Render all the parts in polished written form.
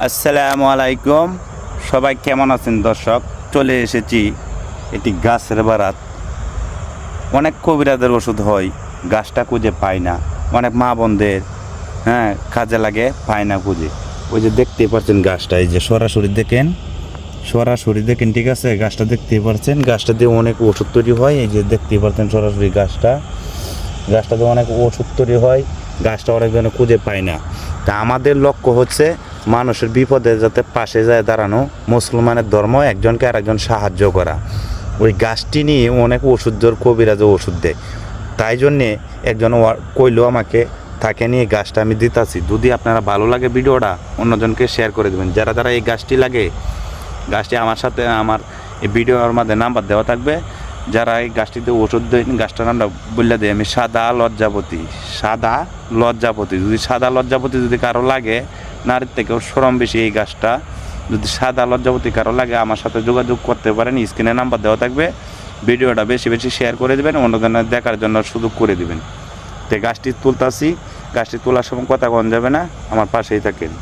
আসসালামু আলাইকুম। সবাই কেমন আছেন দর্শক? চলে এসেছি এটি গাছের বারাত। অনেক কবিরাজের ওষুধ হয়, গাছটা খুঁজে পায় না। অনেক মা বোনদের কাজে লাগে, পায় না খুঁজে। ওই যে দেখতেই পাচ্ছেন গাছটা, এই যে সরাসরি দেখেন, ঠিক আছে? গাছটা দেখতেই পাচ্ছেন, গাছটা দিয়ে অনেক ওষুধ তৈরি হয়। এই যে দেখতেই পাচ্ছেন সরাসরি গাছটা দিয়ে অনেক ওষুধ তৈরি হয়। গাছটা অনেকজনে খুঁজে পায় না। তা আমাদের লক্ষ্য হচ্ছে মানুষের বিপদে যাতে পাশে যায় দাঁড়ানো, মুসলমানের ধর্ম একজনকে আরেকজন সাহায্য করা। ওই গাছটি নিয়ে অনেক ওষুধের কবিরাজও ওষুধ দেয়। তাই জন্যে একজন কইলো আমাকে, তাকে নিয়ে গাছটা আমি দিতাছি। যদি আপনারা ভালো লাগে ভিডিওটা, অন্যজনকে শেয়ার করে দেবেন। যারা এই গাছটি লাগে, গাছটি আমার সাথে আমার এই ভিডিওর মধ্যে নাম্বার দেওয়া থাকবে। যারা এই গাছটিতে ওষুধ দেন, গাছটার নামটা বললে দেয় আমি, সাদা লজ্জাপতি। যদি সাদা লজ্জাপতি যদি কারো লাগে, নারীর থেকেও শ্রম বেশি এই গাছটা। যদি সাদা লজ্জাপতি কারো লাগে, আমার সাথে যোগাযোগ করতে পারেন। স্ক্রিনে নাম্বার দেওয়া থাকবে। ভিডিওটা বেশি শেয়ার করে দেবেন, অন্যজনের দেখার জন্য সুযোগ করে দেবেন। তো গাছটি তুলতাছি, গাছটি তোলার সময় কথা কন যাবে না, আমার পাশেই থাকেন।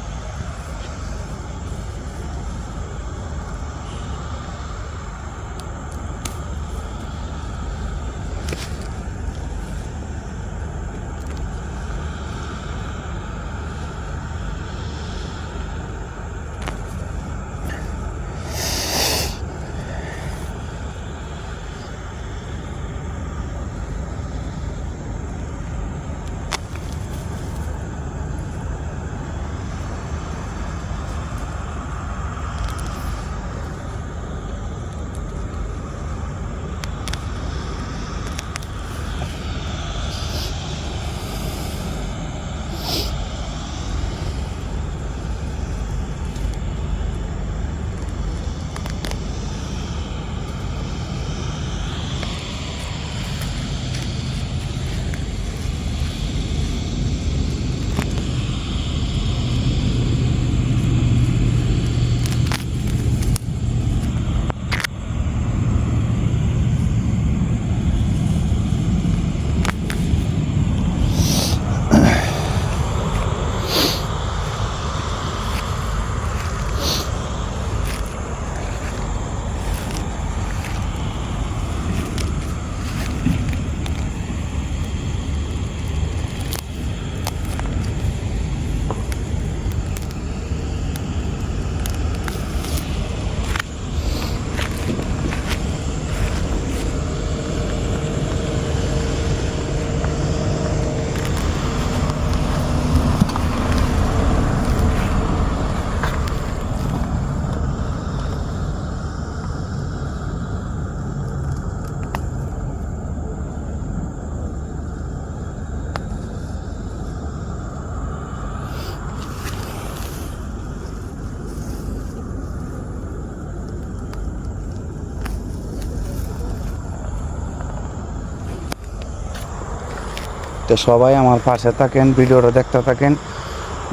তো সবাই আমার পাশে থাকেন, ভিডিওটা দেখতে থাকেন।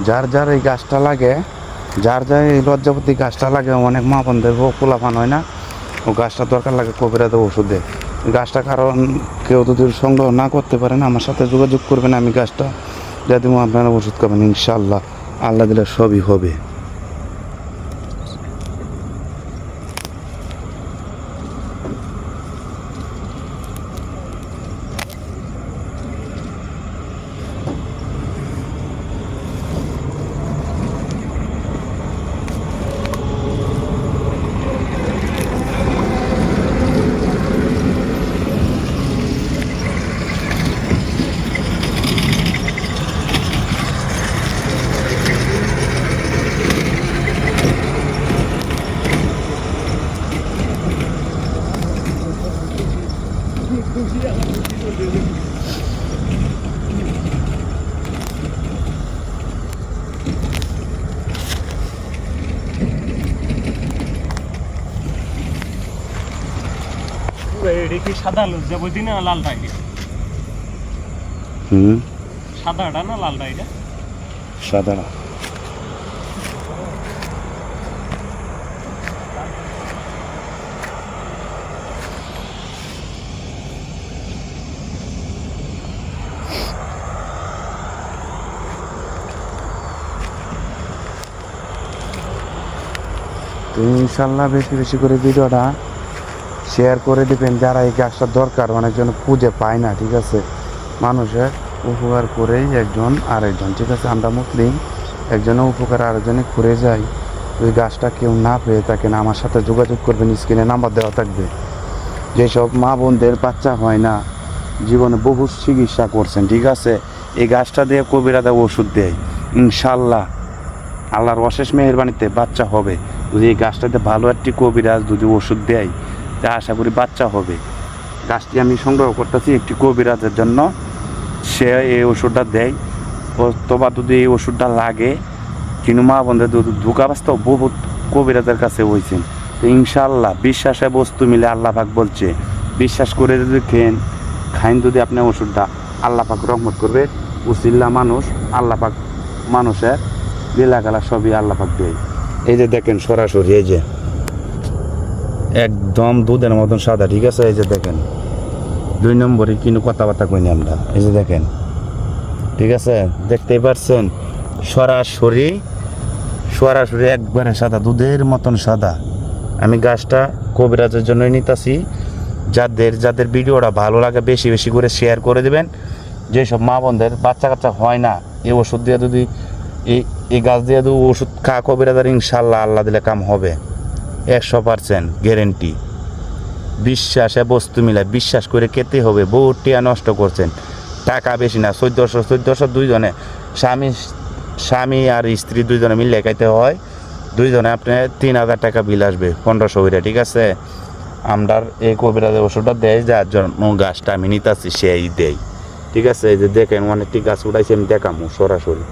যার এই গাছটা লাগে, যার এই লজ্জাপতি গাছটা লাগে, অনেক মা বোনদের পোলাপান হয় না, ও গাছটা দরকার লাগে কবিরাজ ওষুধে। গাছটা কারণ কেউ যদি সংগ্রহ না করতে পারেন, আমার সাথে যোগাযোগ করবেন। আমি গাছটা যদি আপনারা ওষুধ খাবেন, ইনশাআল্লাহ আল্লাহ দিলে সবই হবে। এটা কি সাদা লজ্জাপতি না লালটা? সাদাটা না লালটা? এটা সাদাটা। তো ইনশাল্লাহ বেশি বেশি করে ভিডিওটা শেয়ার করে দেবেন, যারা এই গাছটা দরকার অনেকজন খুঁজে পায় না, ঠিক আছে। মানুষের উপকার করেই একজন আরেকজন, ঠিক আছে। আমরা মুসলিম, একজনের উপকার আরেকজনে করে যায়। ওই গাছটা কেউ না পেয়ে থাকেন আমার সাথে যোগাযোগ করবেন, স্ক্রিনে নাম্বার দেওয়া থাকবে। যেসব মা বোনদের বাচ্চা হয় না, জীবনে বহু চিকিৎসা করছেন, ঠিক আছে। এই গাছটা দিয়ে কবিরাজা ওষুধ দেয়, ইনশাল্লাহ আল্লাহর অশেষ মেহেরবানিতে বাচ্চা হবে। যদি এই গাছটাতে ভালো একটি কবিরাজ যদি ওষুধ দেয়, তা আশা করি বাচ্চা হবে। গাছটি আমি সংগ্রহ করতেছি একটি কবিরাজের জন্য, সে এই ওষুধটা দেয়। অথবা যদি এই ওষুধটা লাগে, কিন্তু মা বোনদের ধোকাবাস্ত বহুত কবিরাজের কাছে হয়েছেন। তো ইনশাল্লাহ বিশ্বাসে বস্তু মিলে আল্লাহ পাক বলছে, বিশ্বাস করে যদি খাইন যদি আপনি ওষুধটা, আল্লাহ পাক রহমত করবে। উসিল্লা মানুষ, আল্লাহ পাক মানুষের লীলাগালা সবই আল্লাহ পাক দেয়। এই যে দেখেন সরাসরি, এই যে একদম দুধের মতন সাদা, ঠিক আছে। এই যে দেখেন 2 নম্বরে কিন্তু কথাবার্তা কইনি আমরা, এই যে দেখেন, ঠিক আছে, দেখতেই পারছেন সরাসরি সরাসরি একবারে সাদা, দুধের মতন সাদা। আমি গাছটা কবিরাজের জন্যই নিতেছি। যাদের ভিডিওটা ভালো লাগে বেশি বেশি করে শেয়ার করে দেবেন। যেসব মা বোনদের বাচ্চা কাচ্চা হয় না, এই ওষুধ দিয়ে যদি এই গাছ দিয়ে যদি ওষুধ কবিরাজের, ইনশাল্লাহ আল্লাহ দিলে কাম হবে 100% গ্যারেন্টি। বিশ্বাসে বস্তু মিলায়, বিশ্বাস করে খেতে হবে। বহু টিয়া নষ্ট করছেন, টাকা বেশি না, 1400 দুইজনে, স্বামী আর স্ত্রী দুইজনে মিলে খাইতে হয়। দুইজনে আপনি 3000 টাকা বিল আসবে, 1500 করে, ঠিক আছে। আমরা এই কবিরাজের ওষুধটা দেয়, যার জন্য গাছটা আমি নিতেছি সেই দেয়, ঠিক আছে। এই যে দেখেন অনেকটি গাছ উঠাইছি, আমি দেখামো সরাসরি।